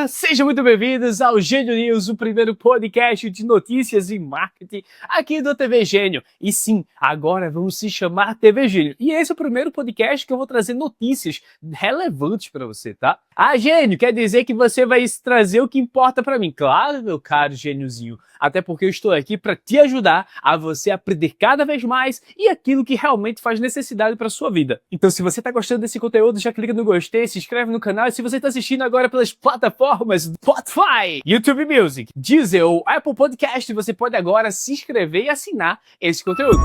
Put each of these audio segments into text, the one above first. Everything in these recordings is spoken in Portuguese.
Sejam muito bem-vindos ao Gênio News, o primeiro podcast de notícias e marketing aqui do TV Gênio. E sim, agora vamos se chamar TV Gênio. E esse é o primeiro podcast que eu vou trazer notícias relevantes para você, tá? Ah, Gênio, quer dizer que você vai trazer o que importa para mim. Claro, meu caro gêniozinho. Até porque eu estou aqui para te ajudar a você aprender cada vez mais e aquilo que realmente faz necessidade para sua vida. Então, se você está gostando desse conteúdo, já clica no gostei, se inscreve no canal. E se você está assistindo agora pelas plataformas Spotify, YouTube Music, Deezer ou Apple Podcast, você pode agora se inscrever e assinar esse conteúdo.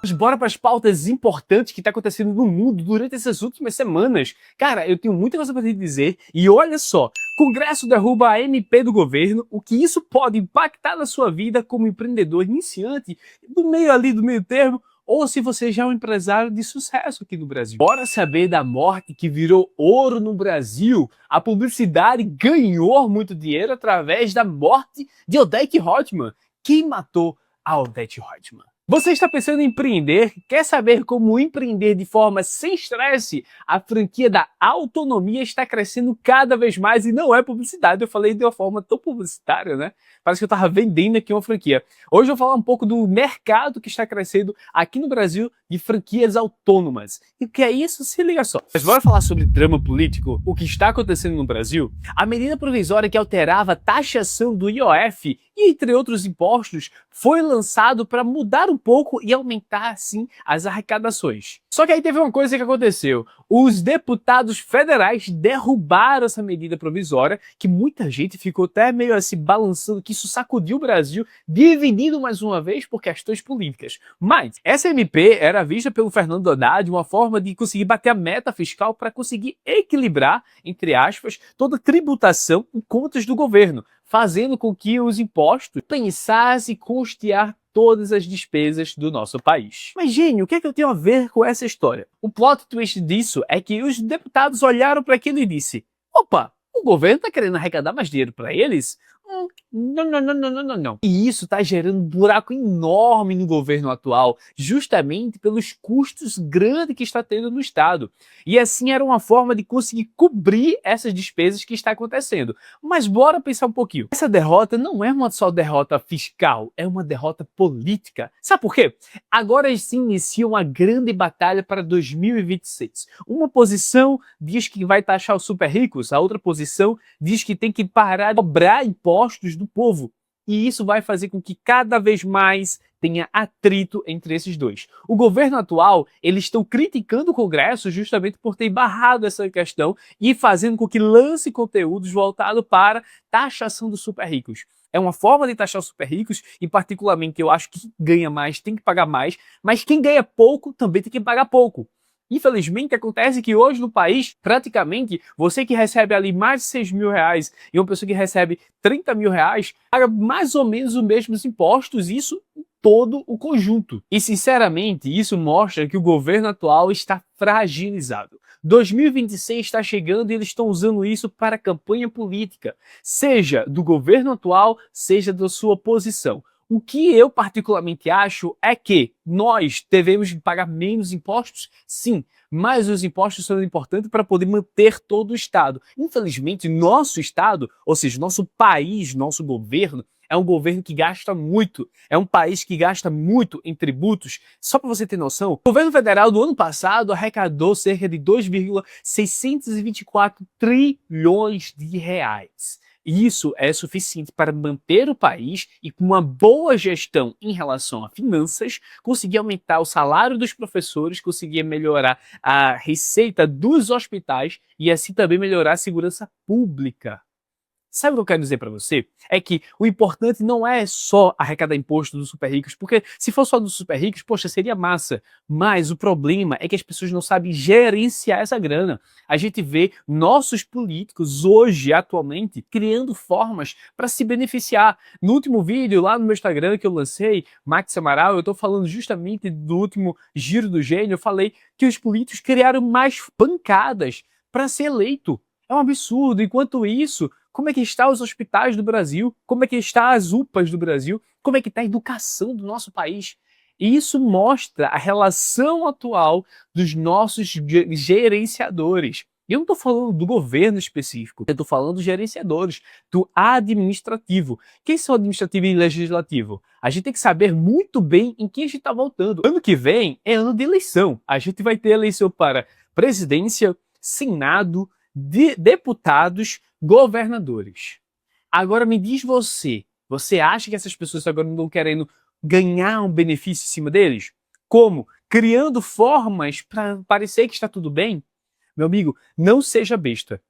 Mas bora para as pautas importantes que está acontecendo no mundo durante essas últimas semanas. Cara, eu tenho muita coisa para te dizer e olha só, Congresso derruba a MP do governo, o que isso pode impactar na sua vida como empreendedor iniciante, do meio termo, ou se você já é um empresário de sucesso aqui no Brasil. Bora saber da morte que virou ouro no Brasil. A publicidade ganhou muito dinheiro através da morte de Odete Roitman. Quem matou a Odete Roitman? Você está pensando em empreender? Quer saber como empreender de forma sem estresse? A franquia da autonomia está crescendo cada vez mais e não é publicidade. Eu falei de uma forma tão publicitária, né? Parece que eu estava vendendo aqui uma franquia. Hoje eu vou falar um pouco do mercado que está crescendo aqui no Brasil de franquias autônomas. E o que é isso? Se liga só. Mas bora falar sobre drama político? O que está acontecendo no Brasil? A medida provisória que alterava a taxação do IOF e entre outros impostos foi lançado para mudar um pouco e aumentar, sim, as arrecadações. Só que aí teve uma coisa que aconteceu. Os deputados federais derrubaram essa medida provisória, que muita gente ficou até meio assim balançando, que isso sacudiu o Brasil, dividido mais uma vez por questões políticas. Mas essa MP era vista pelo Fernando Haddad uma forma de conseguir bater a meta fiscal para conseguir equilibrar, entre aspas, toda a tributação em contas do governo, fazendo com que os impostos pensassem custear todas as despesas do nosso país. Mas, Gênio, o que é que eu tenho a ver com essa história? O plot twist disso é que os deputados olharam para aquilo e disse: opa, o governo está querendo arrecadar mais dinheiro para eles? Não. E isso está gerando um buraco enorme no governo atual, justamente pelos custos grandes que está tendo no Estado. E assim era uma forma de conseguir cobrir essas despesas que está acontecendo. Mas bora pensar um pouquinho. Essa derrota não é uma só derrota fiscal, é uma derrota política. Sabe por quê? Agora se inicia uma grande batalha para 2026. Uma posição diz que vai taxar os super ricos, a outra posição diz que tem que parar de cobrar impostos do povo. E isso vai fazer com que cada vez mais tenha atrito entre esses dois. O governo atual, eles estão criticando o Congresso justamente por ter barrado essa questão e fazendo com que lance conteúdos voltados para taxação dos super ricos. É uma forma de taxar os super ricos e particularmente eu acho que quem ganha mais tem que pagar mais, mas quem ganha pouco também tem que pagar pouco. Infelizmente, acontece que hoje no país, praticamente, você que recebe ali mais de 6 mil reais e uma pessoa que recebe 30 mil reais, paga mais ou menos os mesmos impostos, isso em todo o conjunto. E, sinceramente, isso mostra que o governo atual está fragilizado. 2026 está chegando e eles estão usando isso para campanha política, seja do governo atual, seja da sua oposição. O que eu particularmente acho é que nós devemos pagar menos impostos, sim, mas os impostos são importantes para poder manter todo o Estado. Infelizmente, nosso Estado, ou seja, nosso país, nosso governo, é um governo que gasta muito, é um país que gasta muito em tributos. Só para você ter noção, o governo federal do ano passado arrecadou cerca de 2,624 trilhões de reais. Isso é suficiente para manter o país e, com uma boa gestão em relação a finanças, conseguir aumentar o salário dos professores, conseguir melhorar a receita dos hospitais e assim também melhorar a segurança pública. Sabe o que eu quero dizer para você? É que o importante não é só arrecadar imposto dos super ricos, porque se for só dos super ricos, poxa, seria massa. Mas o problema é que as pessoas não sabem gerenciar essa grana. A gente vê nossos políticos hoje, atualmente, criando formas para se beneficiar. No último vídeo, lá no meu Instagram que eu lancei, Max Amaral, eu estou falando justamente do último Giro do Gênio, eu falei que os políticos criaram mais bancadas para ser eleito. É um absurdo. Enquanto isso, como é que estão os hospitais do Brasil? Como é que estão as UPAs do Brasil? Como é que está a educação do nosso país? E isso mostra a relação atual dos nossos gerenciadores. Eu não estou falando do governo específico, eu estou falando dos gerenciadores, do administrativo. Quem são administrativo e legislativo? A gente tem que saber muito bem em quem a gente está voltando. Ano que vem é ano de eleição. A gente vai ter eleição para presidência, senado, deputados, governadores. Agora me diz você acha que essas pessoas agora não estão querendo ganhar um benefício em cima deles? Como? Criando formas para parecer que está tudo bem? Meu amigo, não seja besta.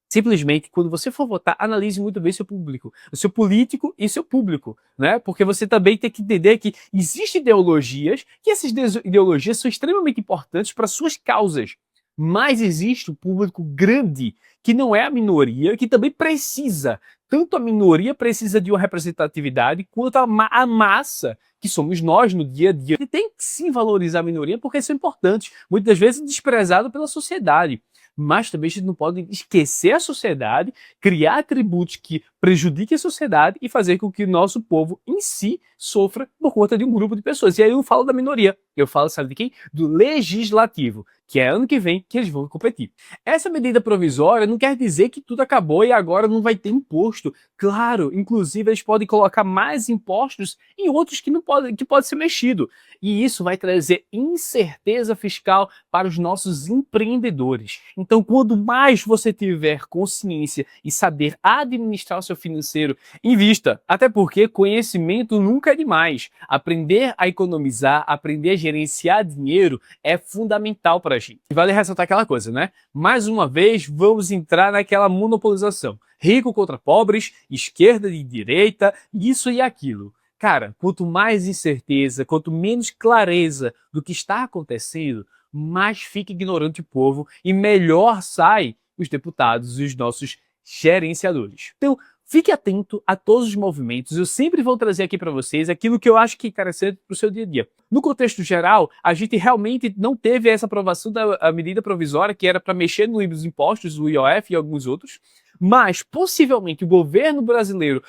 Simplesmente, quando você for votar, analise muito bem seu público, o seu político e seu público, né? Porque você também tem que entender que existem ideologias, que essas ideologias são extremamente importantes para suas causas. Mas existe um público grande, que não é a minoria, que também precisa. Tanto a minoria precisa de uma representatividade, quanto a massa, que somos nós no dia a dia. E tem que sim valorizar a minoria, porque são importantes, muitas vezes desprezado pela sociedade. Mas também a gente não pode esquecer a sociedade, criar atributos que prejudiquem a sociedade e fazer com que o nosso povo em si sofra por conta de um grupo de pessoas. E aí eu não falo da minoria, eu falo, sabe de quem? Do legislativo, que é ano que vem que eles vão competir. Essa medida provisória não quer dizer que tudo acabou e agora não vai ter imposto. Claro, inclusive eles podem colocar mais impostos em outros que não podem, que pode ser mexido. E isso vai trazer incerteza fiscal para os nossos empreendedores. Então, quanto mais você tiver consciência e saber administrar o seu financeiro, invista. Até porque conhecimento nunca é demais. Aprender a economizar, aprender a gerenciar dinheiro é fundamental para a gente. E vale ressaltar aquela coisa, né? Mais uma vez, vamos entrar naquela monopolização. Rico contra pobres, esquerda e direita, isso e aquilo. Cara, quanto mais incerteza, quanto menos clareza do que está acontecendo, mais fica ignorante o povo e melhor sai os deputados e os nossos gerenciadores. Então, fique atento a todos os movimentos. Eu sempre vou trazer aqui para vocês aquilo que eu acho que é interessante para o seu dia a dia. No contexto geral, a gente realmente não teve essa aprovação da medida provisória que era para mexer nos impostos, o IOF e alguns outros. Mas, possivelmente, o governo brasileiro,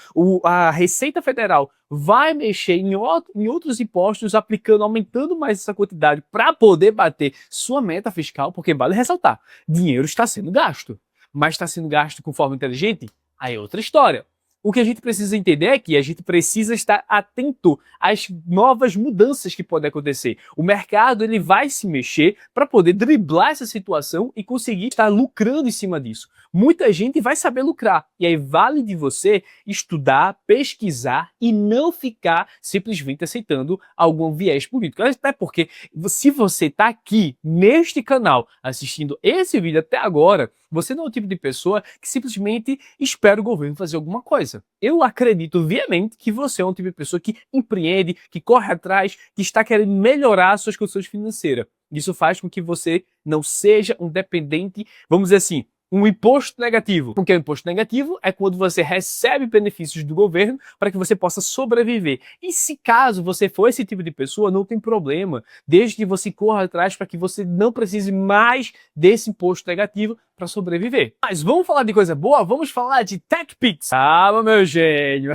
a Receita Federal, vai mexer em outros impostos, aplicando, aumentando mais essa quantidade para poder bater sua meta fiscal, porque vale ressaltar, dinheiro está sendo gasto. Mas está sendo gasto com forma inteligente? Aí é outra história. O que a gente precisa entender é que a gente precisa estar atento às novas mudanças que podem acontecer. O mercado ele vai se mexer para poder driblar essa situação e conseguir estar lucrando em cima disso. Muita gente vai saber lucrar. E aí vale de você estudar, pesquisar e não ficar simplesmente aceitando algum viés político. Até porque se você está aqui neste canal assistindo esse vídeo até agora, você não é o tipo de pessoa que simplesmente espera o governo fazer alguma coisa. Eu acredito viamente que você é um tipo de pessoa que empreende, que corre atrás, que está querendo melhorar suas condições financeiras. Isso faz com que você não seja um dependente, vamos dizer assim, um imposto negativo. O que é um imposto negativo? É quando você recebe benefícios do governo para que você possa sobreviver. E se caso você for esse tipo de pessoa, não tem problema, desde que você corra atrás para que você não precise mais desse imposto negativo para sobreviver. Mas vamos falar de coisa boa? Vamos falar de TechPix. Calma, meu gênio.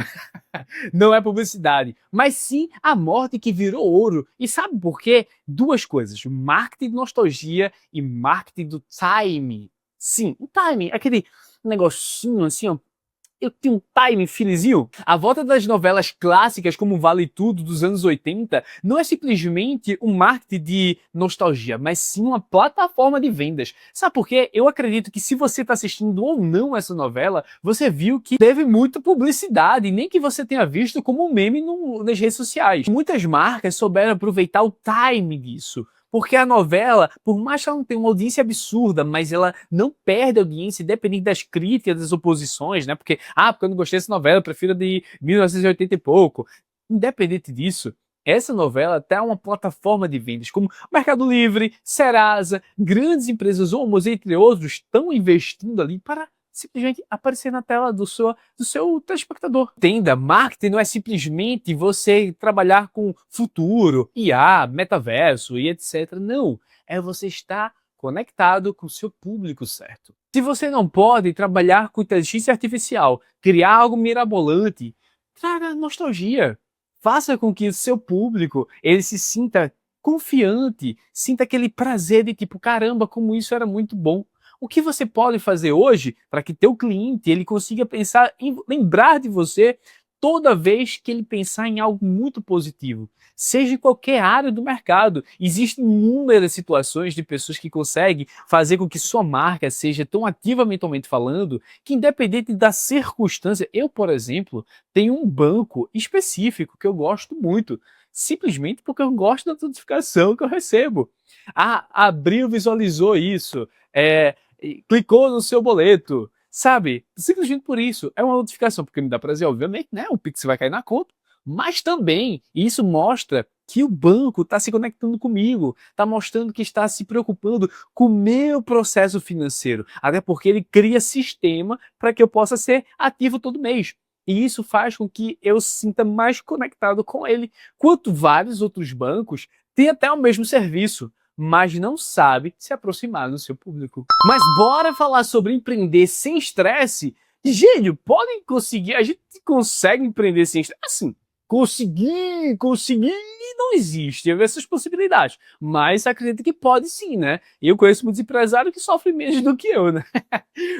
Não é publicidade, mas sim a morte que virou ouro. E sabe por quê? Duas coisas, marketing de nostalgia e marketing do time. Sim, o timing, aquele negocinho assim, ó. Eu tenho um timing felizinho. A volta das novelas clássicas como Vale Tudo dos anos 80 não é simplesmente um marketing de nostalgia, mas sim uma plataforma de vendas. Sabe por quê? Eu acredito que se você está assistindo ou não essa novela, você viu que teve muita publicidade, nem que você tenha visto como um meme nas redes sociais. Muitas marcas souberam aproveitar o time disso. Porque a novela, por mais que ela não tenha uma audiência absurda, mas ela não perde audiência, independente das críticas, das oposições, né? Porque eu não gostei dessa novela, eu prefiro a de 1980 e pouco. Independente disso, essa novela até é uma plataforma de vendas, como Mercado Livre, Serasa, grandes empresas, Omos, entre outros, estão investindo ali para simplesmente aparecer na tela do seu telespectador. Entenda, marketing não é simplesmente você trabalhar com futuro, IA, metaverso e etc. Não, é você estar conectado com o seu público certo. Se você não pode trabalhar com inteligência artificial, criar algo mirabolante, traga nostalgia. Faça com que o seu público ele se sinta confiante, sinta aquele prazer de tipo, caramba, como isso era muito bom. O que você pode fazer hoje para que teu cliente ele consiga pensar em lembrar de você toda vez que ele pensar em algo muito positivo, seja em qualquer área do mercado. Existem inúmeras situações de pessoas que conseguem fazer com que sua marca seja tão ativa mentalmente falando, que independente da circunstância, eu, por exemplo, tenho um banco específico que eu gosto muito, simplesmente porque eu gosto da notificação que eu recebo. Ah, abriu, visualizou isso, clicou no seu boleto, sabe? Simplesmente por isso. É uma notificação, porque me dá prazer, obviamente, né? O Pix vai cair na conta, mas também isso mostra que o banco está se conectando comigo, está mostrando que está se preocupando com o meu processo financeiro, até porque ele cria sistema para que eu possa ser ativo todo mês. E isso faz com que eu sinta mais conectado com ele, quanto vários outros bancos têm até o mesmo serviço, mas não sabe se aproximar do seu público. Mas bora falar sobre empreender sem estresse? Gênio, podem conseguir, a gente consegue empreender sem estresse? Assim, conseguir, não existe essas possibilidades, mas acredito que pode sim, né? Eu conheço muitos empresários que sofrem menos do que eu, né?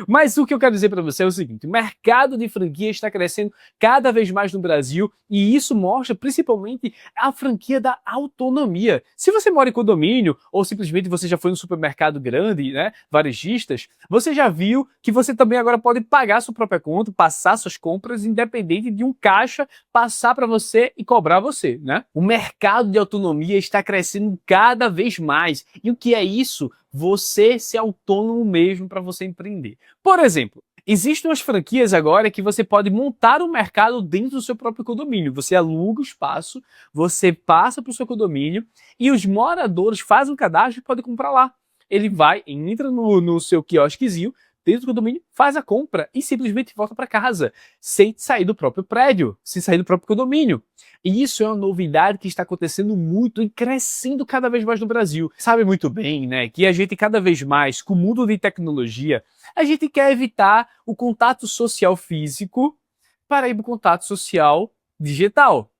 Mas o que eu quero dizer para você é o seguinte, o mercado de franquia está crescendo cada vez mais no Brasil e isso mostra principalmente a franquia da autonomia. Se você mora em condomínio ou simplesmente você já foi no supermercado grande, né, varejistas, você já viu que você também agora pode pagar sua própria conta, passar suas compras independente de um caixa passar para você e cobrar você, né? O mercado de autonomia está crescendo cada vez mais. E o que é isso? Você ser autônomo mesmo para você empreender. Por exemplo, existem umas franquias agora que você pode montar um mercado dentro do seu próprio condomínio. Você aluga o espaço, você passa para o seu condomínio e os moradores fazem um cadastro e podem comprar lá. Ele vai, entra no seu quiosquezinho, dentro do condomínio, faz a compra e simplesmente volta para casa, sem sair do próprio prédio, sem sair do próprio condomínio. E isso é uma novidade que está acontecendo muito e crescendo cada vez mais no Brasil. Sabe muito bem, né, que a gente cada vez mais, com o mundo de tecnologia, a gente quer evitar o contato social físico para ir para o contato social digital.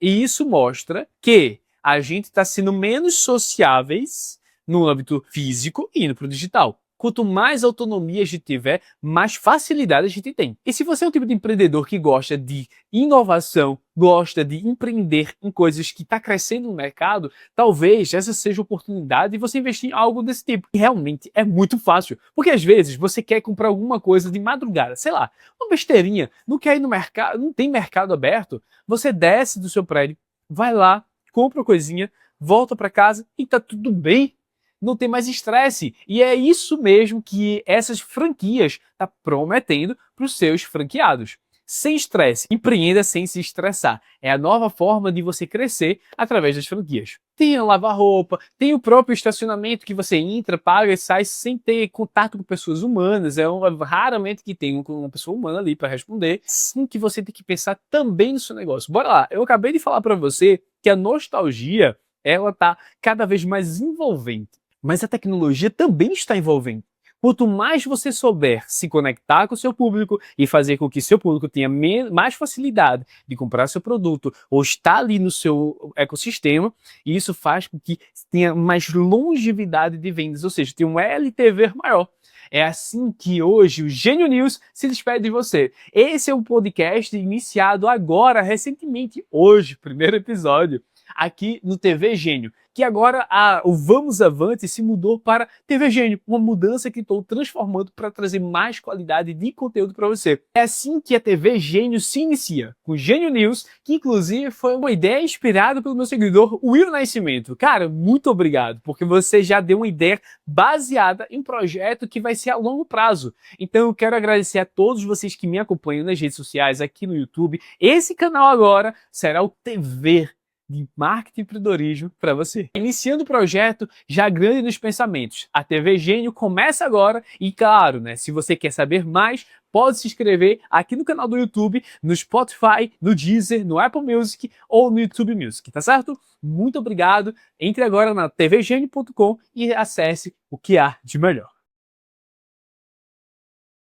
E isso mostra que a gente está sendo menos sociáveis no âmbito físico e indo para o digital. Quanto mais autonomia a gente tiver, mais facilidade a gente tem. E se você é um tipo de empreendedor que gosta de inovação, gosta de empreender em coisas que está crescendo no mercado, talvez essa seja a oportunidade de você investir em algo desse tipo. E realmente é muito fácil, porque às vezes você quer comprar alguma coisa de madrugada, sei lá, uma besteirinha, não quer ir no mercado, não tem mercado aberto, você desce do seu prédio, vai lá, compra uma coisinha, volta para casa e tá tudo bem. Não tem mais estresse. E é isso mesmo que essas franquias estão prometendo para os seus franqueados. Sem estresse, empreenda sem se estressar. É a nova forma de você crescer através das franquias. Tem a lavar-roupa, tem o próprio estacionamento que você entra, paga e sai sem ter contato com pessoas humanas. Raramente que tem uma pessoa humana ali para responder. Sim que você tem que pensar também no seu negócio. Bora lá, eu acabei de falar para você que a nostalgia ela está cada vez mais envolvente. Mas a tecnologia também está envolvendo. Quanto mais você souber se conectar com o seu público e fazer com que seu público tenha mais facilidade de comprar seu produto ou estar ali no seu ecossistema, isso faz com que tenha mais longevidade de vendas, ou seja, tenha um LTV maior. É assim que hoje o Gênio News se despede de você. Esse é um podcast iniciado agora, recentemente, hoje, primeiro episódio, aqui no TV Gênio, que agora o Vamos Avante se mudou para TV Gênio, uma mudança que estou transformando para trazer mais qualidade de conteúdo para você. É assim que a TV Gênio se inicia, com Gênio News, que inclusive foi uma ideia inspirada pelo meu seguidor Will Nascimento. Cara, muito obrigado, porque você já deu uma ideia baseada em um projeto que vai ser a longo prazo. Então eu quero agradecer a todos vocês que me acompanham nas redes sociais, aqui no YouTube. Esse canal agora será o TV de marketing e empreendedorismo para você. Iniciando o projeto já grande nos pensamentos. A TV Gênio começa agora e claro, né, se você quer saber mais, pode se inscrever aqui no canal do YouTube, no Spotify, no Deezer, no Apple Music ou no YouTube Music, tá certo? Muito obrigado. Entre agora na tvgenio.com e acesse o que há de melhor.